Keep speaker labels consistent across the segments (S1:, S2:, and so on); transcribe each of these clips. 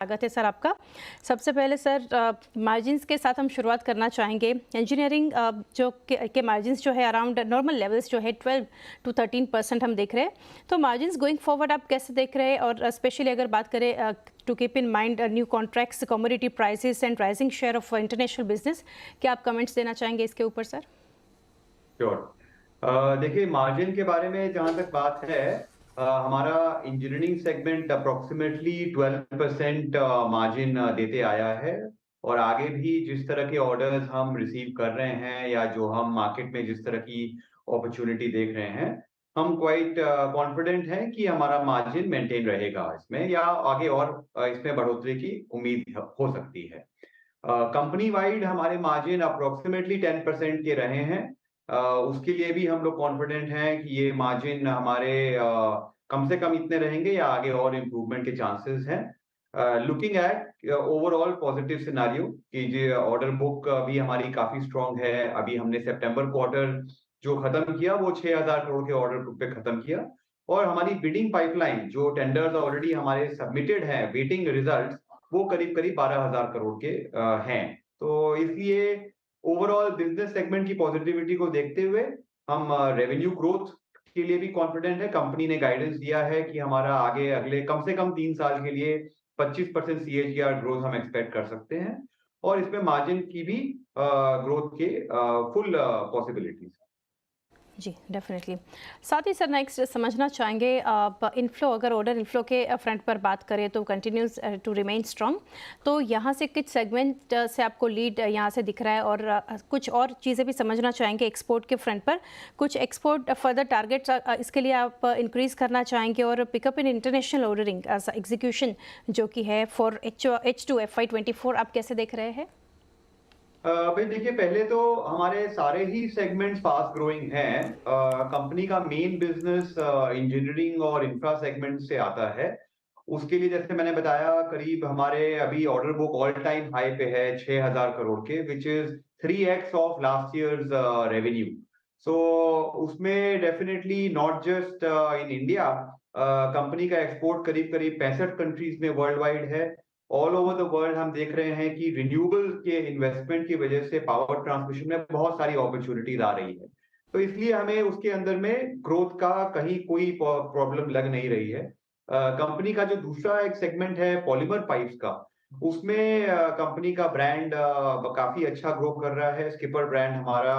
S1: स्वागत है सर आपका। सबसे पहले सर मार्जिन्स के साथ हम शुरुआत करना चाहेंगे। इंजीनियरिंग जो के मार्जिन्स जो है अराउंड नॉर्मल लेवल्स जो है 12 to 13% हम देख रहे हैं। तो मार्जिन्स गोइंग फॉरवर्ड आप कैसे देख रहे हैं, और स्पेशली अगर बात करें to keep in mind new contracts, commodity prices and rising share of international business, क्या आप कमेंट्स देना चाहेंगे इसके ऊपर सर?
S2: श्योर। देखिए, मार्जिन के बारे में जहां तक बात है, हमारा इंजीनियरिंग सेगमेंट अप्रोक्सीमेटली 12% मार्जिन देते आया है। और आगे भी जिस तरह के ऑर्डर्स हम रिसीव कर रहे हैं या जो हम मार्केट में जिस तरह की अपॉर्चुनिटी देख रहे हैं, हम क्वाइट कॉन्फिडेंट हैं कि हमारा मार्जिन मेंटेन रहेगा इसमें, या आगे और इसमें बढ़ोतरी की उम्मीद हो सकती है। कंपनी वाइड हमारे मार्जिन अप्रोक्सीमेटली 10% के रहे हैं। उसके लिए भी हम लोग कॉन्फिडेंट हैं कि ये मार्जिन हमारे कम से कम इतने रहेंगे या आगे और इम्प्रूवमेंट के चांसेस हैं। Looking at overall positive scenario कि जो ऑर्डर बुक भी हमारी काफी स्ट्रांग है। अभी हमने सितंबर क्वार्टर जो खत्म किया वो 6,000 करोड़ के ऑर्डर बुक पे खत्म किया। और हमारी बिडिंग पाइपलाइन जो टेंडर्स ऑलरेडी हमारे सबमिटेड हैं, वेटिंग रिजल्ट, वो करीब करीब 12,000 करोड़ के हैं। तो इसलिए ओवरऑल बिजनेस सेगमेंट की पॉजिटिविटी को देखते हुए हम रेवेन्यू ग्रोथ के लिए भी कॉन्फिडेंट है। कंपनी ने गाइडेंस दिया है कि हमारा आगे अगले कम से कम 3 साल के लिए 25% CAGR ग्रोथ हम एक्सपेक्ट कर सकते हैं। और इसमें मार्जिन की भी ग्रोथ के फुल पॉसिबिलिटीज।
S1: जी डेफिनेटली। साथ ही सर नेक्स्ट समझना चाहेंगे इनफ्लो, अगर ऑर्डर इनफ्लो के फ्रंट पर बात करें तो कंटिन्यूज टू रिमेन स्ट्रांग। तो यहाँ से किस सेगमेंट से आपको लीड यहाँ से दिख रहा है, और कुछ और चीज़ें भी समझना चाहेंगे एक्सपोर्ट के फ्रंट पर। कुछ एक्सपोर्ट फर्दर टारगेट्स इसके लिए आप इंक्रीज़ करना चाहेंगे, और pickup in international ordering execution जो कि है फॉर H2 FY24 आप कैसे देख रहे हैं?
S2: भाई देखिए, पहले तो हमारे सारे ही सेगमेंट्स फास्ट ग्रोइंग हैं। कंपनी का मेन बिजनेस इंजीनियरिंग और इंफ्रा सेगमेंट से आता है। उसके लिए जैसे मैंने बताया, करीब हमारे अभी order book all time high पे है 6,000 करोड़ के, which is 3x of last year's revenue. So उसमें definitely not just in India, company का एक्सपोर्ट करीब करीब 65 कंट्रीज में वर्ल्ड वाइड है। ऑल ओवर द वर्ल्ड हम देख रहे हैं कि रिन्यूएबल के इन्वेस्टमेंट की वजह से पावर ट्रांसमिशन में बहुत सारी अपॉर्चुनिटीज आ रही है। तो इसलिए हमें उसके अंदर में ग्रोथ का कहीं कोई प्रॉब्लम लग नहीं रही है। कंपनी का जो दूसरा एक सेगमेंट है पॉलीमर पाइप्स का, उसमें कंपनी का ब्रांड काफी अच्छा ग्रो कर रहा है। स्किपर ब्रांड हमारा,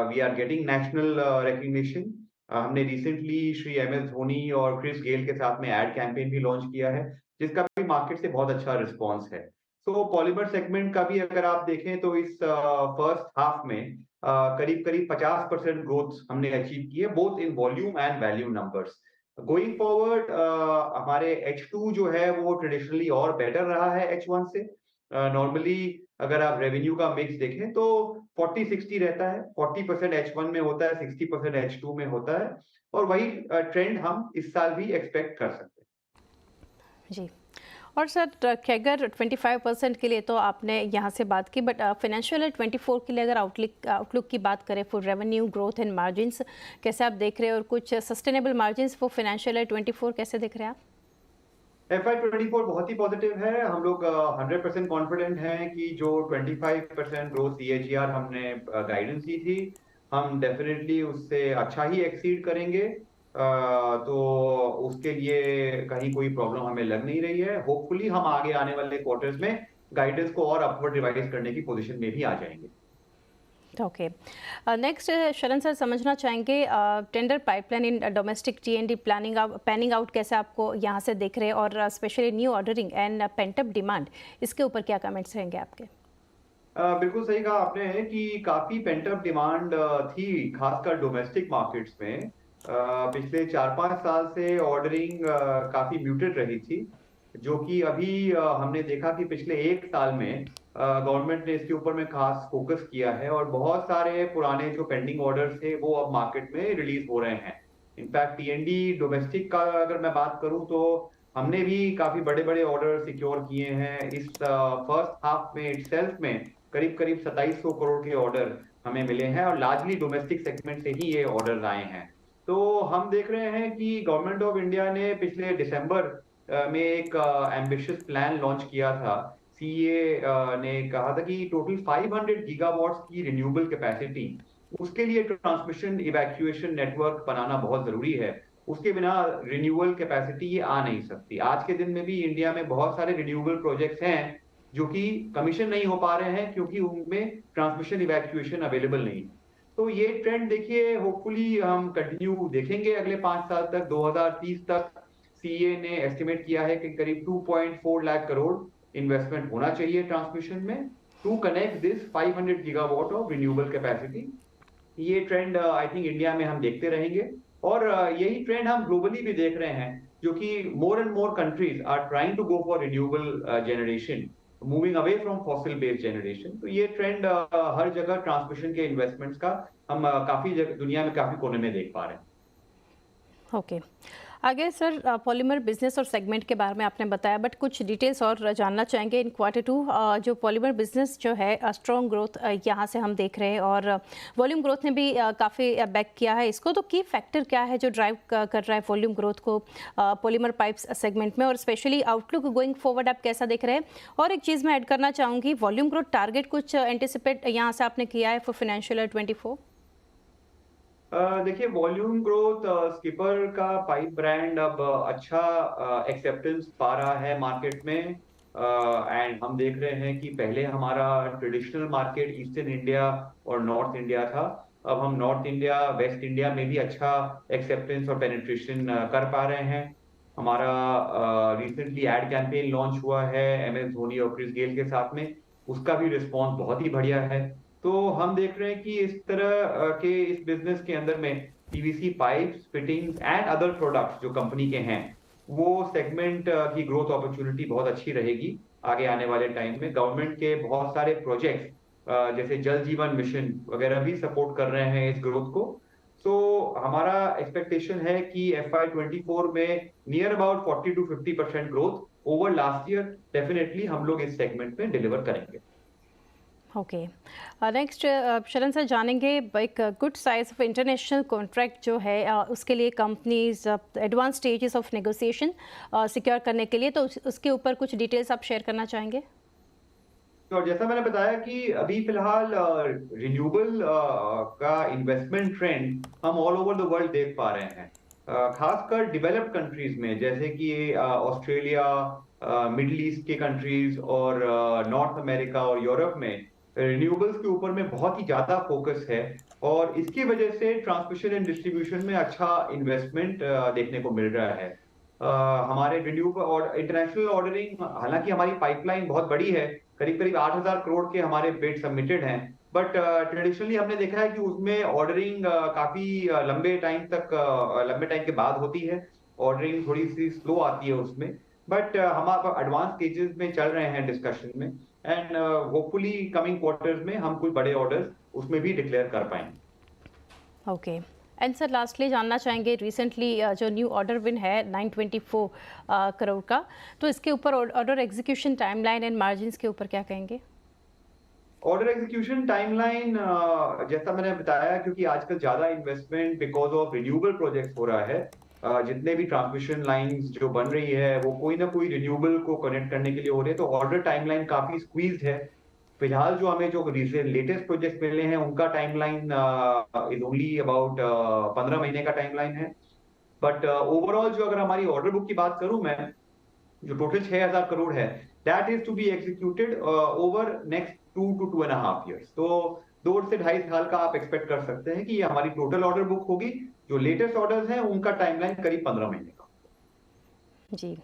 S2: we are getting national recognition. हमने रिसेंटली श्री MS धोनी और क्रिस गेल के साथ में एड कैंपेन भी लॉन्च किया है, जिसका भी मार्केट से बहुत अच्छा रिस्पॉन्स है। तो पॉलीमर सेगमेंट का भी अगर आप देखें तो इस फर्स्ट हाफ में करीब करीब 50% ग्रोथ हमने अचीव की है, both in volume and value numbers. Going forward हमारे H2 जो है वो ट्रेडिशनली और बेटर रहा है H1 से। नॉर्मली अगर आप रेवेन्यू का मिक्स देखें तो 40-60 रहता है। 40% H1 में होता है, 60% H2 में होता है। और वही ट्रेंड हम इस साल भी एक्सपेक्ट कर सकते हैं।
S1: जी। और सर अगर 25% के लिए तो आपने यहाँ से बात की, बट फाइनेंशियल ईयर 24 के लिए अगर आउटलुक की बात करें for revenue growth and margins, कैसे आप देख रहे हैं, और कुछ sustainable margins for financial year 24 कैसे देख रहे हैं आप?
S2: FY24 बहुत ही पॉजिटिव है। हम लोग 100% कॉन्फिडेंट हैं कि जो 25% ग्रोथ CAGR हमने गाइडेंस दी थी, हम डेफिनेटली उससे अच्छा ही एक्सीड करेंगे। तो उसके लिए कहीं कोई प्रॉब्लम हमें लग नहीं रही है। होपफुली हम आगे आने वाले क्वार्टर्स में गाइडेंस को और अपवर्ड रिवाइज करने की पोजीशन में भी आ जाएंगे।
S1: ओके। नेक्स्ट शरण सर समझना चाहेंगे tender pipeline in domestic T&D panning out कैसे आपको यहाँ से देख रहे हैं, और specially new ordering and pent up demand, इसके ऊपर क्या कमेंट्स रहेंगे आपके?
S2: बिल्कुल सही कहा आपने कि काफी पेंटअप डिमांड थी, खासकर डोमेस्टिक मार्केट्स में। पिछले 4-5 साल से ऑर्डरिंग काफी म्यूटेड रही थी, जो कि अभी हमने देखा कि पिछले 1 साल में गवर्नमेंट ने इसके ऊपर में खास फोकस किया है, और बहुत सारे पुराने जो पेंडिंग ऑर्डर्स थे वो अब मार्केट में रिलीज हो रहे हैं। इनफैक्ट T&D डोमेस्टिक का अगर मैं बात करूं तो हमने भी काफी बड़े बड़े ऑर्डर सिक्योर किए हैं। इस फर्स्ट हाफ में इटसेल्फ में करीब करीब 2700 करोड़ के ऑर्डर हमें मिले हैं, और लार्जली डोमेस्टिक सेगमेंट से ही ये ऑर्डर आए हैं। तो हम देख रहे हैं कि गवर्नमेंट ऑफ इंडिया ने पिछले दिसंबर में एक एम्बिशियस प्लान लॉन्च किया था। सीईए ने कहा था कि टोटल 500 गीगावाट्स की रिन्यूएबल कैपेसिटी, उसके लिए ट्रांसमिशन इवैक्यूएशन नेटवर्क बनाना बहुत जरूरी है। उसके बिना रिन्यूएबल कैपेसिटी ये आ नहीं सकती। आज के दिन में भी इंडिया में बहुत सारे रिन्यूएबल प्रोजेक्ट्स हैं जो कि कमीशन नहीं हो पा रहे हैं क्योंकि उनमें ट्रांसमिशन इवैक्यूएशन अवेलेबल नहीं है। तो ये ट्रेंड देखिए होपफुली हम कंटिन्यू देखेंगे अगले 5 साल तक। 2030 तक सीए ने एस्टिमेट किया है कि करीब 2.4 लाख करोड़ इन्वेस्टमेंट होना चाहिए ट्रांसमिशन में to connect this 500 gigawatt of renewable capacity. ये ट्रेंड आई थिंक इंडिया में हम देखते रहेंगे और यही ट्रेंड हम ग्लोबली भी देख रहे हैं, जो कि more and more countries are trying to go for renewable generation, moving away from fossil based generation. तो ये ट्रेंड हर जगह ट्रांसमिशन के इन्वेस्टमेंट्स का हम काफी जगह दुनिया में काफी कोने में देख पा रहे हैं।
S1: ओके आगे सर, पॉलीमर बिजनेस और सेगमेंट के बारे में आपने बताया, बट कुछ डिटेल्स और जानना चाहेंगे इन Q2। जो पॉलीमर बिजनेस जो है स्ट्रॉन्ग ग्रोथ यहाँ से हम देख रहे हैं और वॉल्यूम ग्रोथ ने भी काफ़ी बैक किया है इसको। तो की फैक्टर क्या है जो ड्राइव कर रहा है वॉल्यूम ग्रोथ को पॉलीमर पाइप्स सेगमेंट में, और स्पेशली आउटलुक गोइंग फॉरवर्ड आप कैसा देख रहे हैं? और एक चीज़ मैं ऐड करना चाहूँगी, वॉल्यूम ग्रोथ टारगेट कुछ एंटिसिपेट यहाँ से आपने किया है फॉर फाइनेंशियल ईयर 24?
S2: देखिए वॉल्यूम ग्रोथ, स्किपर का पाइप ब्रांड अब अच्छा एक्सेप्टेंस पा रहा है मार्केट में। एंड हम देख रहे हैं कि पहले हमारा ट्रेडिशनल मार्केट ईस्टर्न इंडिया और नॉर्थ इंडिया था। अब हम नॉर्थ इंडिया, वेस्ट इंडिया में भी अच्छा एक्सेप्टेंस और पेनिट्रेशन कर पा रहे हैं। हमारा रिसेंटली एड कैंपेन लॉन्च हुआ है MS धोनी और क्रिस गेल के साथ में, उसका भी रिस्पॉन्स बहुत ही बढ़िया है। तो हम देख रहे हैं कि इस तरह के इस बिजनेस के अंदर में PVC pipes, fittings and other products जो कंपनी के हैं, वो सेगमेंट की ग्रोथ अपॉर्चुनिटी बहुत अच्छी रहेगी आगे आने वाले टाइम में। गवर्नमेंट के बहुत सारे प्रोजेक्ट्स जैसे जल जीवन मिशन वगैरह भी सपोर्ट कर रहे हैं इस ग्रोथ को। सो हमारा एक्सपेक्टेशन है कि FY24 में near about 40 to 50% growth over last year definitely हम लोग इस सेगमेंट में डिलीवर करेंगे।
S1: ओके नेक्स्ट शरण सर, जानेंगे एक good size of international contract जो है उसके लिए companies advance stages of negotiation secure करने के लिए, तो उसके ऊपर कुछ डिटेल्स आप शेयर करना चाहेंगे?
S2: तो जैसा मैंने बताया कि अभी फिलहाल रिन्यूएबल का इन्वेस्टमेंट ट्रेंड हम ऑल ओवर द वर्ल्ड देख पा रहे हैं। खासकर डेवलप्ड कंट्रीज में जैसे कि ऑस्ट्रेलिया, मिडिल ईस्ट के कंट्रीज और नॉर्थ अमेरिका और यूरोप में रिन्यूएबल्स के ऊपर में बहुत ही ज्यादा फोकस है और इसकी वजह से ट्रांसमिशन एंड डिस्ट्रीब्यूशन में अच्छा इन्वेस्टमेंट देखने को मिल रहा है। हमारे रिन्यूएबल और इंटरनेशनल ऑर्डरिंग, हालांकि हमारी पाइपलाइन बहुत बड़ी है, करीब करीब 8,000 करोड़ के हमारे बिड सबमिटेड हैं, बट ट्रेडिशनली हमने देखा है कि उसमें ऑर्डरिंग काफी लंबे टाइम के बाद होती है। ऑर्डरिंग थोड़ी सी स्लो आती है उसमें, बट हम आप एडवांस स्टेजेस में चल रहे हैं डिस्कशन में एंड होपफुली कमिंग क्वार्टर्स में हम कुछ बड़े ऑर्डर्स उसमें भी डिक्लेयर कर पाएंगे।
S1: ओके एंड सर, लास्टली जानना चाहेंगे रिसेंटली जो न्यू ऑर्डर विन है 924 करोड़ का, तो इसके ऊपर order execution timeline and margins के ऊपर क्या कहेंगे?
S2: ऑर्डर एग्जीक्यूशन टाइमलाइन, जैसा मैंने बताया, क्योंकि आजकल ज्यादा investment because of renewable projects हो रहा है, जितने भी ट्रांसमिशन लाइंस जो बन रही है वो कोई ना कोई रिन्यूएबल को कनेक्ट करने के लिए हो रहे हैं, तो ऑर्डर टाइमलाइन काफी स्क्वीज्ड है। फिलहाल जो हमें जो लेटेस्ट प्रोजेक्ट मिले हैं उनका टाइमलाइन इज ओनली अबाउट 15 महीने का टाइमलाइन है। बट ओवरऑल जो अगर हमारी ऑर्डर बुक की बात करूं मैं, जो टोटल 6,000 करोड़ है, that is to be executed over next 2 to 2.5 years। तो 2 से 2.5 साल का आप एक्सपेक्ट कर सकते हैं कि ये हमारी टोटल ऑर्डर बुक होगी। जो लेटेस्ट ऑर्डर्स हैं उनका टाइमलाइन करीब 15 महीने का।
S1: जी